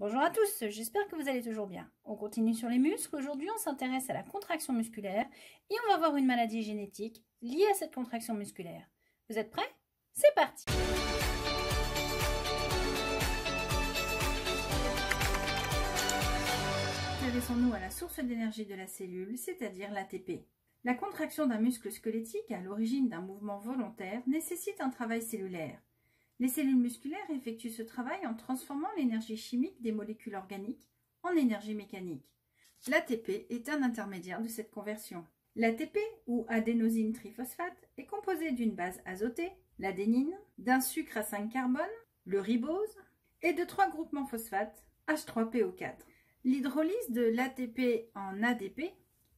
Bonjour à tous, j'espère que vous allez toujours bien. On continue sur les muscles. Aujourd'hui, on s'intéresse à la contraction musculaire et on va voir une maladie génétique liée à cette contraction musculaire. Vous êtes prêts? C'est parti! Intéressons-nous à la source d'énergie de la cellule, c'est-à-dire l'ATP. La contraction d'un muscle squelettique à l'origine d'un mouvement volontaire nécessite un travail cellulaire. Les cellules musculaires effectuent ce travail en transformant l'énergie chimique des molécules organiques en énergie mécanique. L'ATP est un intermédiaire de cette conversion. L'ATP, ou adénosine triphosphate, est composé d'une base azotée, l'adénine, d'un sucre à 5 carbone, le ribose, et de 3 groupements phosphates, H3PO4. L'hydrolyse de l'ATP en ADP,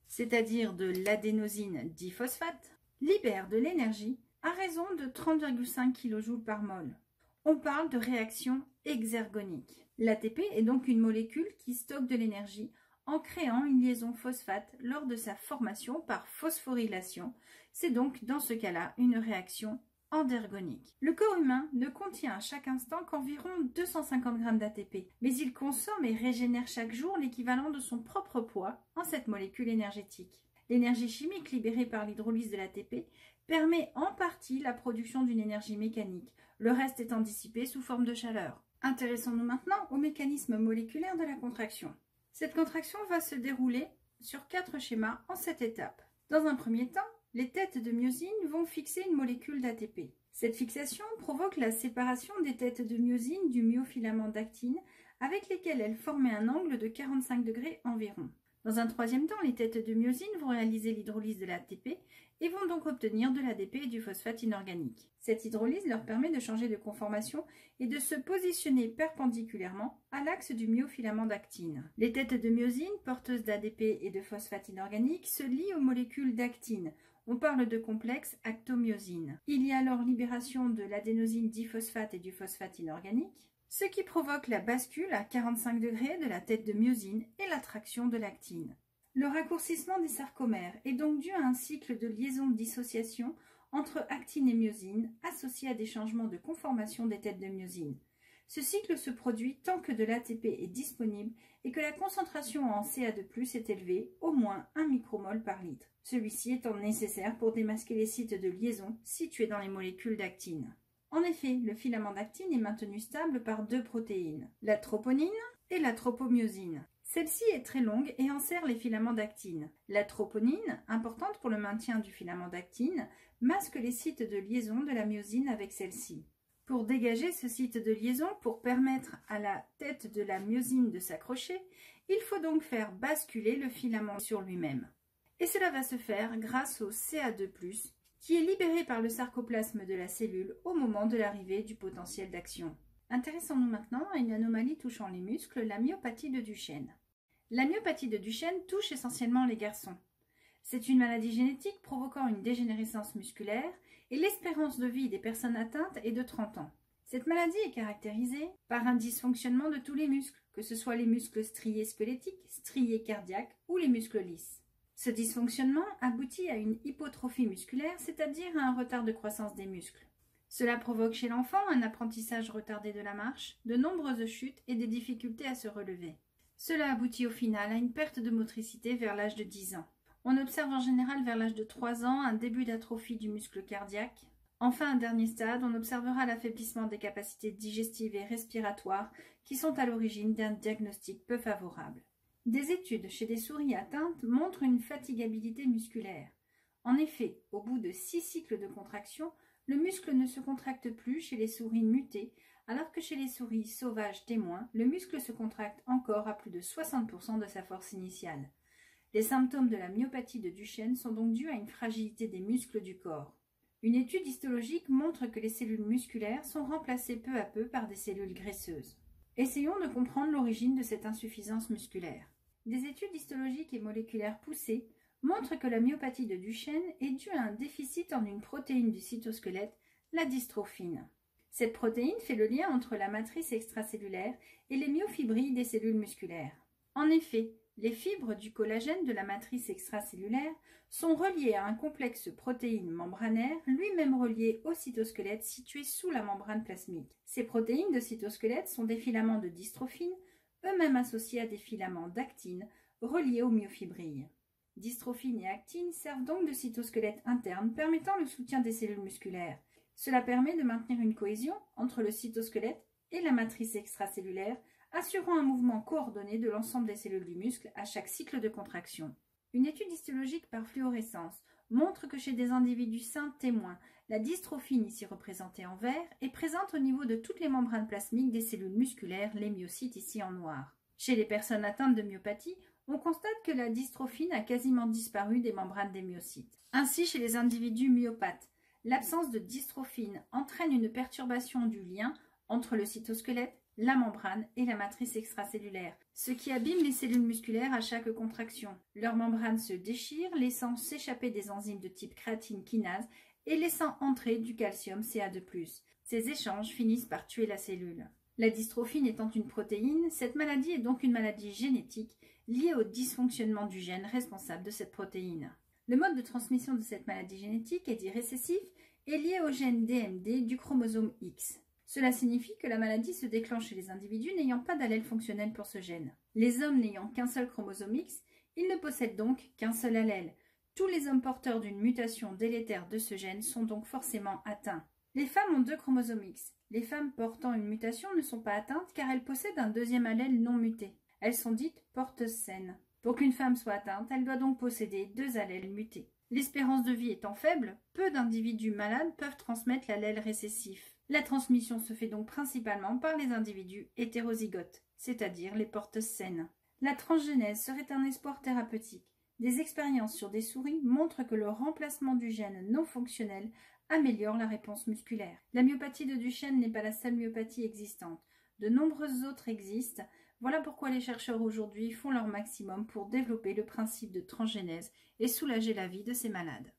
c'est-à-dire de l'adénosine diphosphate, libère de l'énergie à raison de 30,5 kJ par mol. On parle de réaction exergonique. L'ATP est donc une molécule qui stocke de l'énergie en créant une liaison phosphate lors de sa formation par phosphorylation. C'est donc dans ce cas-là une réaction endergonique. Le corps humain ne contient à chaque instant qu'environ 250 g d'ATP, mais il consomme et régénère chaque jour l'équivalent de son propre poids en cette molécule énergétique. L'énergie chimique libérée par l'hydrolyse de l'ATP permet en partie la production d'une énergie mécanique, le reste étant dissipé sous forme de chaleur. Intéressons-nous maintenant au mécanisme moléculaire de la contraction. Cette contraction va se dérouler sur 4 schémas en 7 étapes. Dans un premier temps, les têtes de myosine vont fixer une molécule d'ATP. Cette fixation provoque la séparation des têtes de myosine du myofilament d'actine avec lesquelles elles formaient un angle de 45 degrés environ. Dans un troisième temps, les têtes de myosine vont réaliser l'hydrolyse de l'ATP et vont donc obtenir de l'ADP et du phosphate inorganique. Cette hydrolyse leur permet de changer de conformation et de se positionner perpendiculairement à l'axe du myofilament d'actine. Les têtes de myosine, porteuses d'ADP et de phosphate inorganique, se lient aux molécules d'actine. On parle de complexe actomyosine. Il y a alors libération de l'adénosine diphosphate et du phosphate inorganique, ce qui provoque la bascule à 45 degrés de la tête de myosine et l'attraction de l'actine. Le raccourcissement des sarcomères est donc dû à un cycle de liaison-dissociation entre actine et myosine associé à des changements de conformation des têtes de myosine. Ce cycle se produit tant que de l'ATP est disponible et que la concentration en Ca2+ est élevée, au moins 1 micromol par litre, celui-ci étant nécessaire pour démasquer les sites de liaison situés dans les molécules d'actine. En effet, le filament d'actine est maintenu stable par 2 protéines, la troponine et la tropomyosine. Celle-ci est très longue et enserre les filaments d'actine. La troponine, importante pour le maintien du filament d'actine, masque les sites de liaison de la myosine avec celle-ci. Pour dégager ce site de liaison, pour permettre à la tête de la myosine de s'accrocher, il faut donc faire basculer le filament sur lui-même. Et cela va se faire grâce au Ca2+, qui est libéré par le sarcoplasme de la cellule au moment de l'arrivée du potentiel d'action. Intéressons-nous maintenant à une anomalie touchant les muscles, la myopathie de Duchenne. La myopathie de Duchenne touche essentiellement les garçons. C'est une maladie génétique provoquant une dégénérescence musculaire et l'espérance de vie des personnes atteintes est de 30 ans. Cette maladie est caractérisée par un dysfonctionnement de tous les muscles, que ce soit les muscles striés squelettiques, striés cardiaques ou les muscles lisses. Ce dysfonctionnement aboutit à une hypotrophie musculaire, c'est-à-dire à un retard de croissance des muscles. Cela provoque chez l'enfant un apprentissage retardé de la marche, de nombreuses chutes et des difficultés à se relever. Cela aboutit au final à une perte de motricité vers l'âge de 10 ans. On observe en général vers l'âge de 3 ans un début d'atrophie du muscle cardiaque. Enfin, un dernier stade, on observera l'affaiblissement des capacités digestives et respiratoires qui sont à l'origine d'un diagnostic peu favorable. Des études chez des souris atteintes montrent une fatigabilité musculaire. En effet, au bout de 6 cycles de contraction, le muscle ne se contracte plus chez les souris mutées, alors que chez les souris sauvages témoins, le muscle se contracte encore à plus de 60% de sa force initiale. Les symptômes de la myopathie de Duchenne sont donc dus à une fragilité des muscles du corps. Une étude histologique montre que les cellules musculaires sont remplacées peu à peu par des cellules graisseuses. Essayons de comprendre l'origine de cette insuffisance musculaire. Des études histologiques et moléculaires poussées montrent que la myopathie de Duchenne est due à un déficit en une protéine du cytosquelette, la dystrophine. Cette protéine fait le lien entre la matrice extracellulaire et les myofibrilles des cellules musculaires. En effet, les fibres du collagène de la matrice extracellulaire sont reliées à un complexe protéine membranaire, lui-même relié au cytosquelette situé sous la membrane plasmique. Ces protéines de cytosquelette sont des filaments de dystrophine, eux-mêmes associés à des filaments d'actine reliés aux myofibrilles. Dystrophine et actine servent donc de cytosquelette interne permettant le soutien des cellules musculaires. Cela permet de maintenir une cohésion entre le cytosquelette et la matrice extracellulaire, assurant un mouvement coordonné de l'ensemble des cellules du muscle à chaque cycle de contraction. Une étude histologique par fluorescence montre que chez des individus sains témoins, la dystrophine, ici représentée en vert, est présente au niveau de toutes les membranes plasmiques des cellules musculaires, les myocytes ici en noir. Chez les personnes atteintes de myopathie, on constate que la dystrophine a quasiment disparu des membranes des myocytes. Ainsi, chez les individus myopathes, l'absence de dystrophine entraîne une perturbation du lien entre le cytosquelette, la membrane et la matrice extracellulaire, ce qui abîme les cellules musculaires à chaque contraction. Leurs membranes se déchirent, laissant s'échapper des enzymes de type créatine kinase et laissant entrer du calcium Ca2+. Ces échanges finissent par tuer la cellule. La dystrophine étant une protéine, cette maladie est donc une maladie génétique liée au dysfonctionnement du gène responsable de cette protéine. Le mode de transmission de cette maladie génétique est dit récessif et lié au gène DMD du chromosome X. Cela signifie que la maladie se déclenche chez les individus n'ayant pas d'allèle fonctionnel pour ce gène. Les hommes n'ayant qu'un seul chromosome X, ils ne possèdent donc qu'un seul allèle. Tous les hommes porteurs d'une mutation délétère de ce gène sont donc forcément atteints. Les femmes ont 2 chromosomes X. Les femmes portant une mutation ne sont pas atteintes car elles possèdent un deuxième allèle non muté. Elles sont dites porteuses saines. Pour qu'une femme soit atteinte, elle doit donc posséder 2 allèles mutés. L'espérance de vie étant faible, peu d'individus malades peuvent transmettre l'allèle récessif. La transmission se fait donc principalement par les individus hétérozygotes, c'est-à-dire les porteuses saines. La transgénèse serait un espoir thérapeutique. Des expériences sur des souris montrent que le remplacement du gène non fonctionnel améliore la réponse musculaire. La myopathie de Duchenne n'est pas la seule myopathie existante. De nombreuses autres existent. Voilà pourquoi les chercheurs aujourd'hui font leur maximum pour développer le principe de transgénèse et soulager la vie de ces malades.